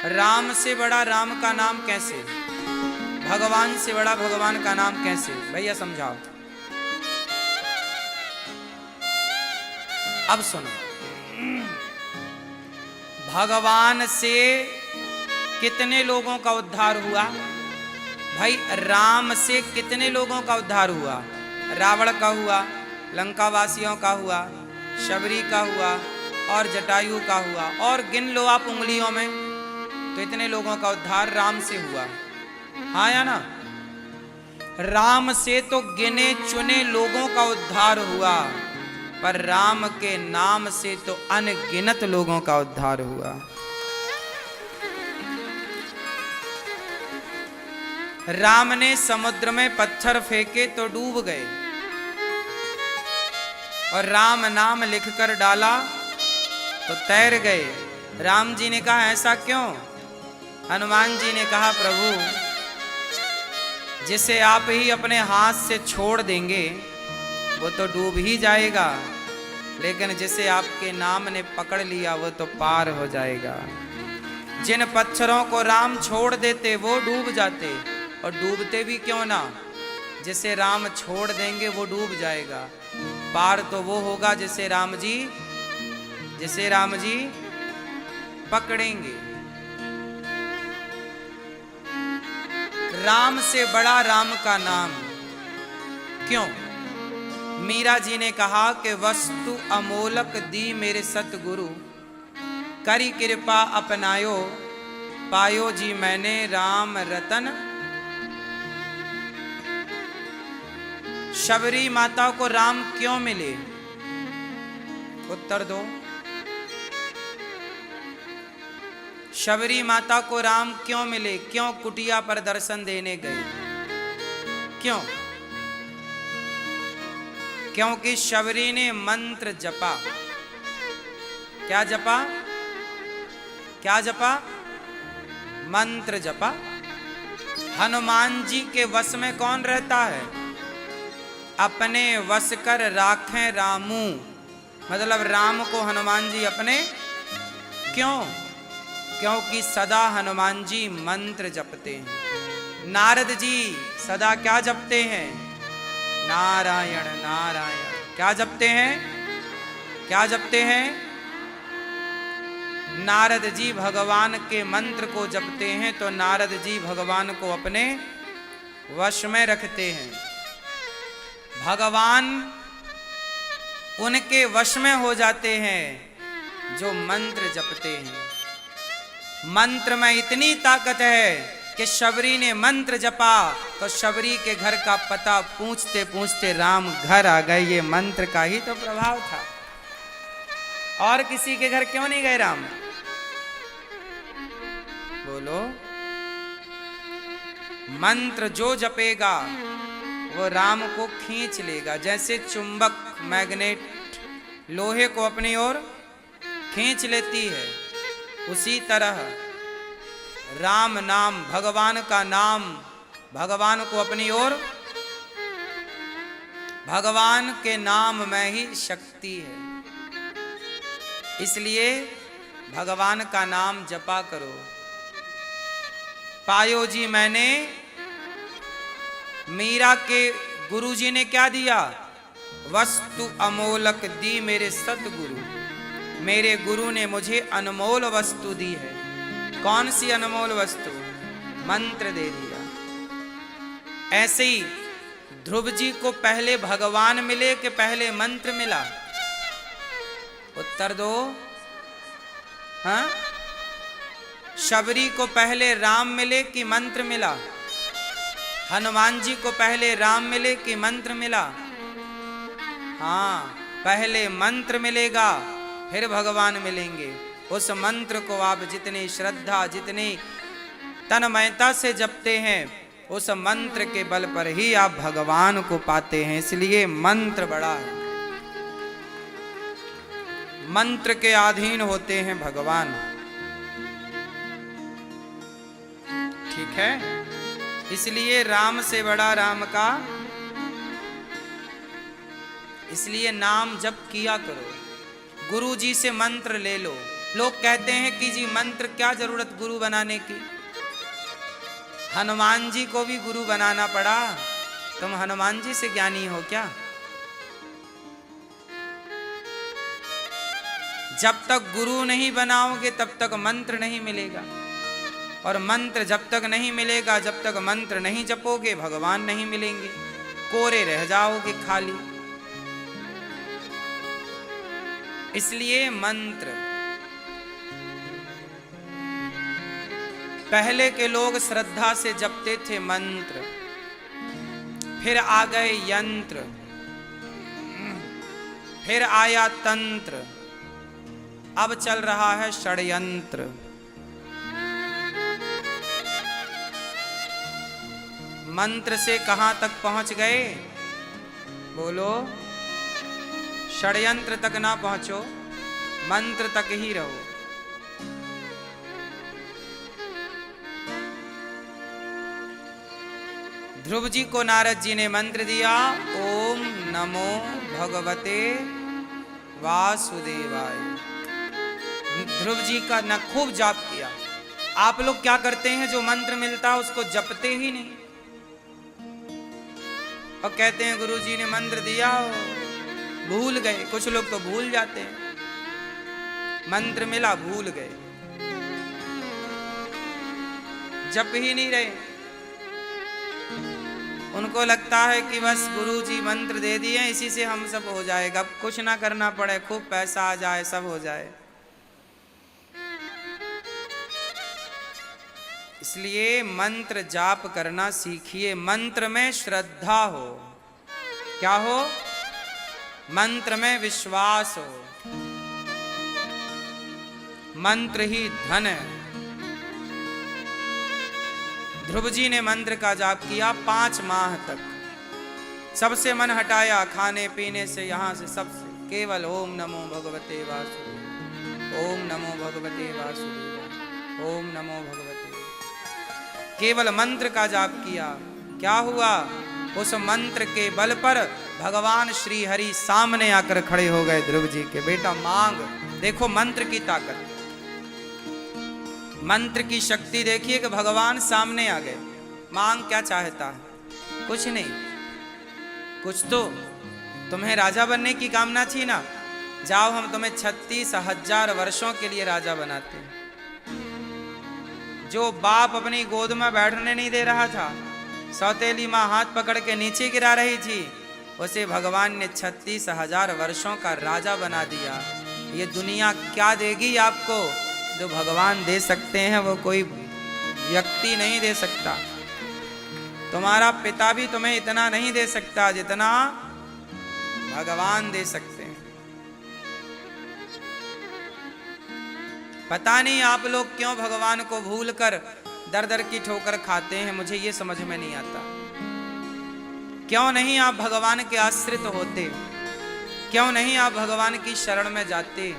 राम से बड़ा राम का नाम कैसे, भगवान से बड़ा भगवान का नाम कैसे? भैया समझाओ। अब सुनो, भगवान से कितने लोगों का उद्धार हुआ? भाई राम से कितने लोगों का उद्धार हुआ? रावण का हुआ, लंका वासियों का हुआ, शबरी का हुआ और जटायु का हुआ, और गिन लो आप उंगलियों में, तो इतने लोगों का उद्धार राम से हुआ। हाँ या ना? राम से तो गिने चुने लोगों का उद्धार हुआ, पर राम के नाम से तो अनगिनत लोगों का उद्धार हुआ। राम ने समुद्र में पत्थर फेंके तो डूब गए, और राम नाम लिखकर डाला तो तैर गए। राम जी ने कहा ऐसा क्यों? हनुमान जी ने कहा प्रभु, जिसे आप ही अपने हाथ से छोड़ देंगे वो तो डूब ही जाएगा, लेकिन जिसे आपके नाम ने पकड़ लिया वो तो पार हो जाएगा। जिन पत्थरों को राम छोड़ देते वो डूब जाते, और डूबते भी क्यों ना, जिसे राम छोड़ देंगे वो डूब जाएगा। पार तो वो होगा जिसे राम जी पकड़ेंगे। राम से बड़ा राम का नाम क्यों? मीरा जी ने कहा कि वस्तु अमोलक दी मेरे सतगुरु, करी कृपा अपनायो, पायो जी मैंने राम रतन। शबरी माता को राम क्यों मिले? उत्तर दो। शबरी माता को राम क्यों मिले? क्यों कुटिया पर दर्शन देने गए? क्यों? क्योंकि शबरी ने मंत्र जपा। क्या जपा? क्या जपा? मंत्र जपा। हनुमान जी के वश में कौन रहता है? अपने वश कर राखें रामू, मतलब राम को हनुमान जी अपने। क्यों? क्योंकि सदा हनुमान जी मंत्र जपते हैं। नारद जी सदा क्या जपते हैं? नारायण नारायण। क्या जपते हैं? क्या जपते हैं? नारद जी भगवान के मंत्र को जपते हैं, तो नारद जी भगवान को अपने वश में रखते हैं। भगवान उनके वश में हो जाते हैं जो मंत्र जपते हैं। मंत्र में इतनी ताकत है कि शबरी ने मंत्र जपा तो शबरी के घर का पता पूछते पूछते राम घर आ गए। ये मंत्र का ही तो प्रभाव था, और किसी के घर क्यों नहीं गए राम? बोलो। मंत्र जो जपेगा वो राम को खींच लेगा। जैसे चुंबक मैग्नेट लोहे को अपनी ओर खींच लेती है, उसी तरह राम नाम, भगवान का नाम भगवान को अपनी ओर, भगवान के नाम में ही शक्ति है। इसलिए भगवान का नाम जपा करो। पायो जी मैंने, मीरा के गुरुजी ने क्या दिया? वस्तु अमोलक दी मेरे सतगुरु। मेरे गुरु ने मुझे अनमोल वस्तु दी है। कौन सी अनमोल वस्तु? मंत्र दे दिया। ऐसे ही ध्रुव जी को पहले भगवान मिले कि पहले मंत्र मिला? उत्तर दो। हाँ? शबरी को पहले राम मिले कि मंत्र मिला? हनुमान जी को पहले राम मिले कि मंत्र मिला? हाँ, पहले मंत्र मिलेगा फिर भगवान मिलेंगे। उस मंत्र को आप जितनी श्रद्धा, जितनी तन्मयता से जपते हैं, उस मंत्र के बल पर ही आप भगवान को पाते हैं। इसलिए मंत्र बड़ा है। मंत्र के अधीन होते हैं भगवान। ठीक है? इसलिए राम से बड़ा राम का, इसलिए नाम जप किया करो। गुरु जी से मंत्र ले लो, लोग कहते हैं कि जी मंत्र क्या जरूरत गुरु बनाने की, हनुमान जी को भी गुरु बनाना पड़ा, तुम हनुमान जी से ज्ञानी हो क्या? जब तक गुरु नहीं बनाओगे तब तक मंत्र नहीं मिलेगा, और मंत्र जब तक नहीं मिलेगा, जब तक मंत्र नहीं जपोगे भगवान नहीं मिलेंगे, कोरे रह जाओगे खाली। इसलिए मंत्र, पहले के लोग श्रद्धा से जपते थे मंत्र, फिर आ गए यंत्र, फिर आया तंत्र, अब चल रहा है षड्यंत्र। मंत्र से कहां तक पहुंच गए? बोलो, षड्यंत्र तक ना पहुंचो, मंत्र तक ही रहो। ध्रुव जी को नारद जी ने मंत्र दिया, ओम नमो भगवते वासुदेवाय। ध्रुव जी का न खूब जाप किया। आप लोग क्या करते हैं, जो मंत्र मिलता है उसको जपते ही नहीं, और कहते हैं गुरु जी ने मंत्र दिया, भूल गए। कुछ लोग तो भूल जाते हैं, मंत्र मिला भूल गए, जप ही नहीं रहे। उनको लगता है कि बस गुरु जी मंत्र दे दिए, इसी से हम सब हो जाएगा, कुछ ना करना पड़े, खूब पैसा आ जाए, सब हो जाए। इसलिए मंत्र जाप करना सीखिए। मंत्र में श्रद्धा हो, क्या हो? मंत्र में विश्वास हो। मंत्र ही धन है। ध्रुव जी ने मंत्र का जाप किया 5 माह तक, सबसे मन हटाया, खाने पीने से, यहां से, सबसे, केवल ओम नमो भगवते वासुदेवाय, ओम नमो भगवते वासुदेवाय, ओम नमो भगवते। केवल मंत्र का जाप किया। क्या हुआ? उस मंत्र के बल पर भगवान श्री हरि सामने आकर खड़े हो गए ध्रुव जी के। बेटा मांग। देखो मंत्र की ताकत, मंत्र की शक्ति देखिए कि भगवान सामने आ गए। मांग, क्या चाहता है? कुछ नहीं, कुछ तो तुम्हें राजा बनने की कामना थी ना, जाओ हम तुम्हें 36,000 वर्षों के लिए राजा बनाते हैं। जो बाप अपनी गोद में बैठने नहीं दे रहा था, सौतेली माँ हाथ पकड़ के नीचे गिरा रही थी, उसे भगवान ने 36,000 वर्षों का राजा बना दिया। ये दुनिया क्या देगी आपको? जो भगवान दे सकते हैं वो कोई व्यक्ति नहीं दे सकता। तुम्हारा पिता भी तुम्हें इतना नहीं दे सकता जितना भगवान दे सकते हैं। पता नहीं आप लोग क्यों भगवान को भूलकर दर दर की ठोकर खाते हैं, मुझे ये समझ में नहीं आता। क्यों नहीं आप भगवान के आश्रित होते? क्यों नहीं आप भगवान की शरण में जाते?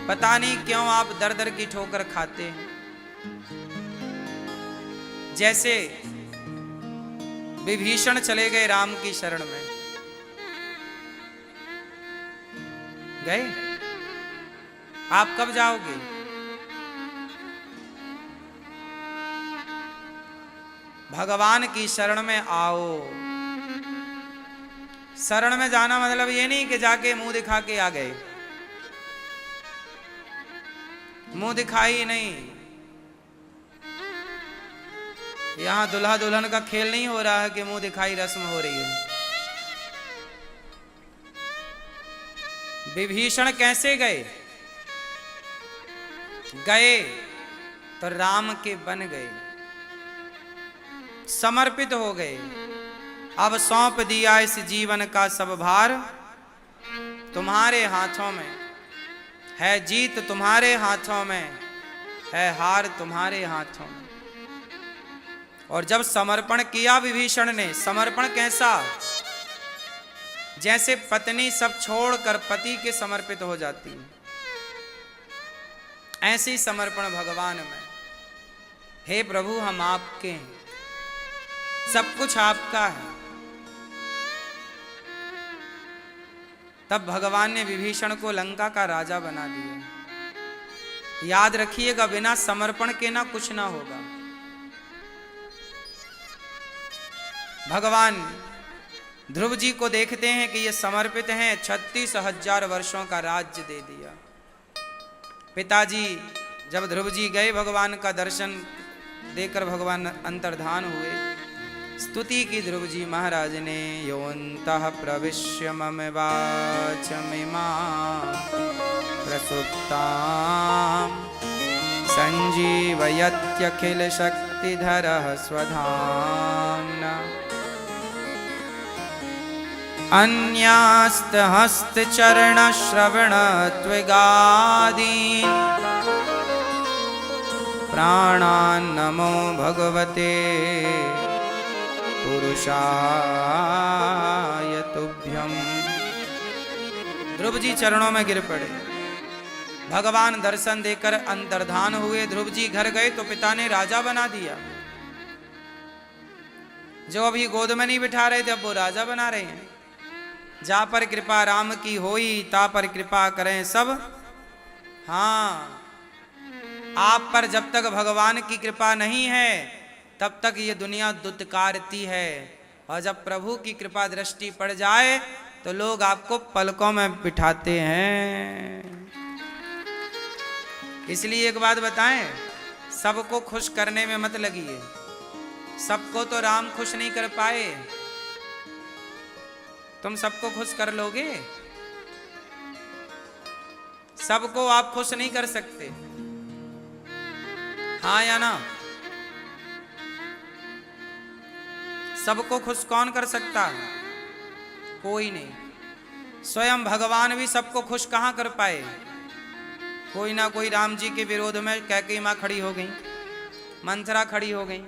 पता नहीं क्यों आप दर दर की ठोकर खाते हैं। जैसे विभीषण चले गए राम की शरण में, गए? आप कब जाओगे? भगवान की शरण में आओ। शरण में जाना मतलब ये नहीं कि जाके मुंह दिखा के आ गए, मुंह दिखाई नहीं। यहां दुल्हा दुल्हन का खेल नहीं हो रहा है कि मुंह दिखाई रस्म हो रही है। विभीषण कैसे गए? गए तो राम के बन गए, समर्पित हो गए। अब सौंप दिया इस जीवन का सब भार, तुम्हारे हाथों में है जीत, तुम्हारे हाथों में है हार, तुम्हारे हाथों में। और जब समर्पण किया विभीषण ने, समर्पण कैसा? जैसे पत्नी सब छोड़कर पति के समर्पित हो जाती है, ऐसे ही समर्पण भगवान में। हे प्रभु हम आपके हैं, सब कुछ आपका है। तब भगवान ने विभीषण को लंका का राजा बना दिया। याद रखिएगा, बिना समर्पण के ना कुछ ना होगा। भगवान ध्रुव जी को देखते हैं कि ये समर्पित हैं, 36,000 वर्षों का राज्य दे दिया। पिताजी जब ध्रुव जी गए भगवान का दर्शन देकर भगवान अंतर्धान हुए, स्तुति की ध्रुव जी महाराज ने। योऽन्तः प्रविश्य मम वाचमिमां प्रसुप्तां संजीवयत्यखिल शक्तिधरः स्वधाम्ना। अन्यास्तहस्तचरणश्रवणत्वगादीन् प्राणान्नमो भगवते पुरुषाय तुभ्यम्। ध्रुव जी चरणों में गिर पड़े। भगवान दर्शन देकर अंतर्धान हुए। ध्रुव जी घर गए तो पिता ने राजा बना दिया। जो अभी गोद में नहीं बिठा रहे थे अब वो राजा बना रहे हैं। जा पर कृपा राम की होई, ता पर कृपा करें सब। हाँ, आप पर जब तक भगवान की कृपा नहीं है तब तक ये दुनिया दुत्कारती है, और जब प्रभु की कृपा दृष्टि पड़ जाए तो लोग आपको पलकों में बिठाते हैं। इसलिए एक बात बताएं, सबको खुश करने में मत लगिए। सबको तो राम खुश नहीं कर पाए, तुम सबको खुश कर लोगे? सबको आप खुश नहीं कर सकते, हाँ या ना? सबको खुश कौन कर सकता है? कोई नहीं। स्वयं भगवान भी सबको खुश कहां कर पाए। कोई ना कोई राम जी के विरोध में कैकेयी मां खड़ी हो गई, मंथरा खड़ी हो गई,